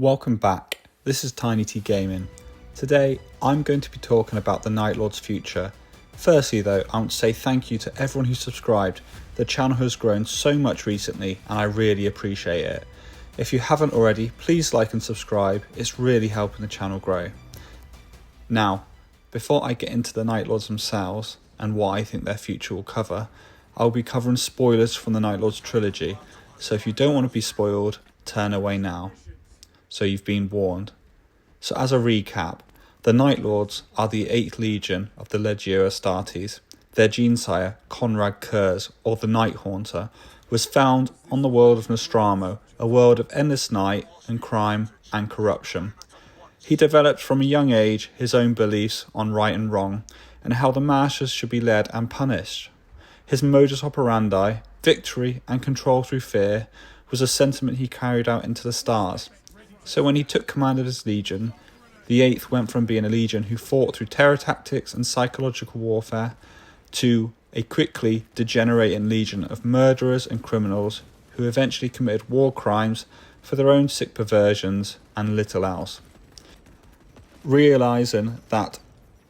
Welcome back, this is Tiny T Gaming. Today I'm going to be talking about the Night Lord's future. Firstly though, I want to say thank you to everyone who subscribed. The channel has grown so much recently and I really appreciate it. If you haven't already, please like and subscribe, it's really helping the channel grow. Now, before I get into the Night Lords themselves and what I think their future will cover, I'll be covering spoilers from the Night Lords trilogy, so if you don't want to be spoiled, turn away now. So you've been warned. So as a recap, the Night Lords are the 8th Legion of the Legio Astartes. Their gene-sire, Conrad Kurz, or the Night Haunter, was found on the world of Nostramo, a world of endless night and crime and corruption. He developed from a young age his own beliefs on right and wrong, and how the masters should be led and punished. His modus operandi, victory and control through fear, was a sentiment he carried out into the stars. So when he took command of his legion, the 8th went from being a legion who fought through terror tactics and psychological warfare to a quickly degenerating legion of murderers and criminals who eventually committed war crimes for their own sick perversions and little else. Realising that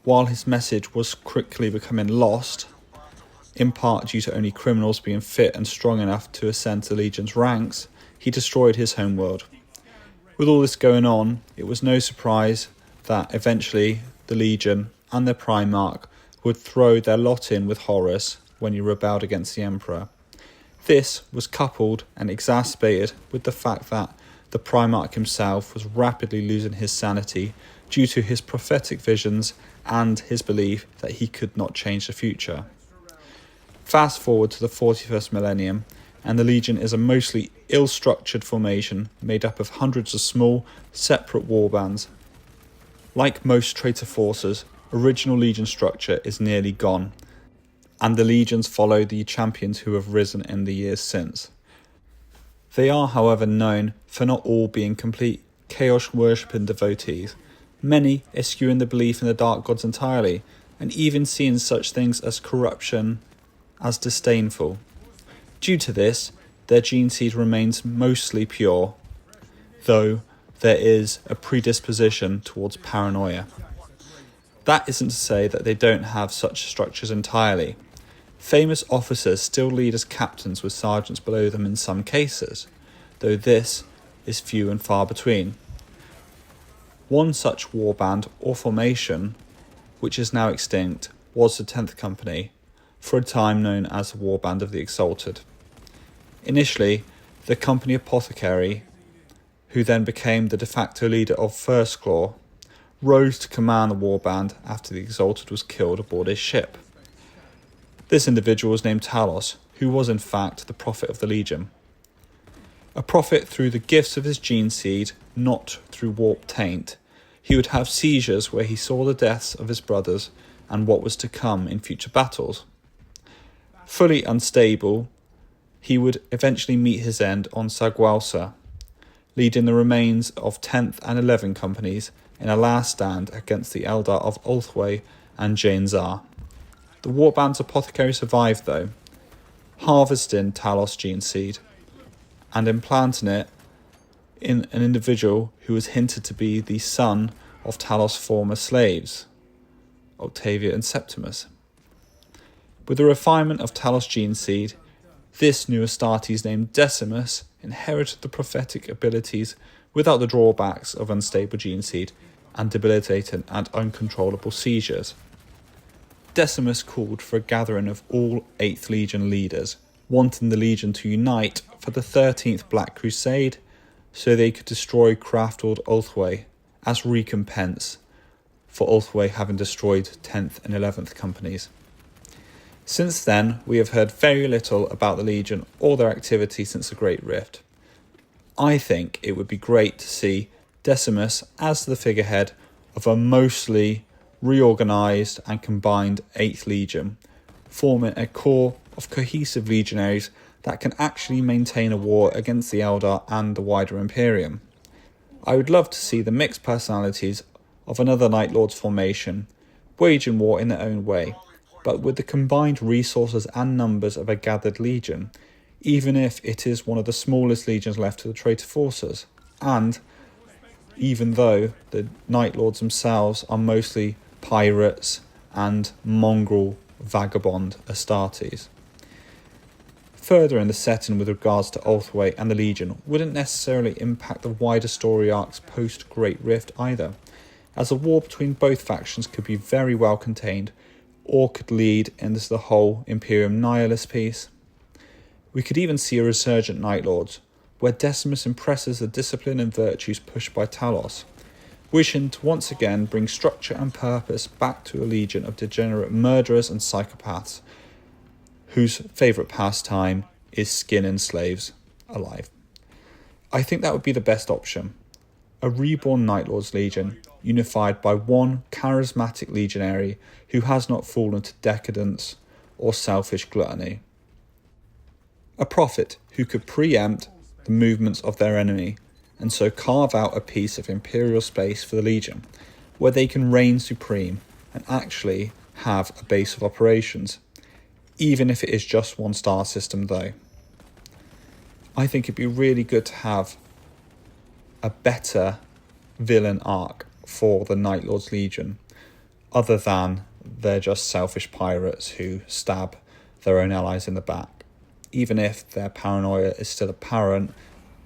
while his message was quickly becoming lost, in part due to only criminals being fit and strong enough to ascend to the Legion's ranks, he destroyed his homeworld. With all this going on, it was no surprise that eventually the Legion and their Primarch would throw their lot in with Horus when he rebelled against the Emperor. This was coupled and exacerbated with the fact that the Primarch himself was rapidly losing his sanity due to his prophetic visions and his belief that he could not change the future. Fast forward to the 41st millennium, and the Legion is a mostly ill-structured formation made up of hundreds of small, separate warbands. Like most traitor forces, original Legion structure is nearly gone, and the Legions follow the champions who have risen in the years since. They are, however, known for not all being complete chaos-worshipping devotees, many eschewing the belief in the dark gods entirely, and even seeing such things as corruption as disdainful. Due to this, their gene seed remains mostly pure, though there is a predisposition towards paranoia. That isn't to say that they don't have such structures entirely. Famous officers still lead as captains with sergeants below them in some cases, though this is few and far between. One such warband or formation, which is now extinct, was the 10th Company, for a time known as the Warband of the Exalted. Initially, the company apothecary, who then became the de facto leader of First Claw, rose to command the warband after the Exalted was killed aboard his ship. This individual was named Talos, who was in fact the prophet of the Legion. A prophet through the gifts of his gene seed, not through warped taint. He would have seizures where he saw the deaths of his brothers and what was to come in future battles. Fully unstable, he would eventually meet his end on Sagualsa, leading the remains of 10th and 11th companies in a last stand against the Eldar of Ulthwé and Jain-Zar. The warband's apothecary survived though, harvesting Talos' gene seed and implanting it in an individual who was hinted to be the son of Talos' former slaves, Octavia and Septimus. With the refinement of Talos' gene seed, this new Astartes named Decimus inherited the prophetic abilities without the drawbacks of unstable gene seed and debilitating and uncontrollable seizures. Decimus called for a gathering of all 8th Legion leaders, wanting the Legion to unite for the 13th Black Crusade so they could destroy Craftord Ulthwé as recompense for Ulthwé having destroyed 10th and 11th companies. Since then, we have heard very little about the Legion or their activity since the Great Rift. I think it would be great to see Decimus as the figurehead of a mostly reorganised and combined 8th Legion, forming a core of cohesive legionaries that can actually maintain a war against the Eldar and the wider Imperium. I would love to see the mixed personalities of another Night Lords formation, waging war in their own way, but with the combined resources and numbers of a gathered legion, even if it is one of the smallest legions left to the traitor forces, and even though the Night Lords themselves are mostly pirates and mongrel vagabond Astartes. Further in the setting with regards to Ulthwaite and the Legion wouldn't necessarily impact the wider story arcs post Great Rift either, as a war between both factions could be very well contained, or could lead into the whole Imperium Nihilus piece. We could even see a resurgent Night Lords, where Decimus impresses the discipline and virtues pushed by Talos, wishing to once again bring structure and purpose back to a legion of degenerate murderers and psychopaths, whose favourite pastime is skinning slaves alive. I think that would be the best option. A reborn Night Lords Legion, unified by one charismatic legionary who has not fallen to decadence or selfish gluttony. A prophet who could preempt the movements of their enemy, and so carve out a piece of imperial space for the Legion, where they can reign supreme and actually have a base of operations, even if it is just one star system though. I think it'd be really good to have a better villain arc for the Night Lords Legion, other than they're just selfish pirates who stab their own allies in the back, even if their paranoia is still apparent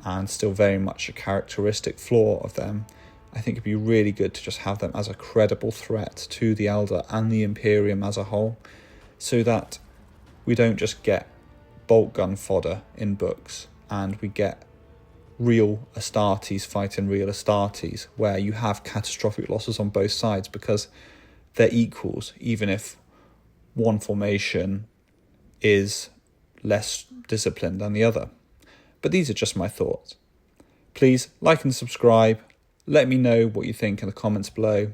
and still very much a characteristic flaw of them. I think it'd be really good to just have them as a credible threat to the Elder and the Imperium as a whole, so that we don't just get bolt gun fodder in books and we get real Astartes fighting real Astartes, where you have catastrophic losses on both sides because they're equals, even if one formation is less disciplined than the other. But these are just my thoughts. Please like and subscribe. Let me know what you think in the comments below,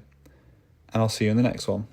and I'll see you in the next one.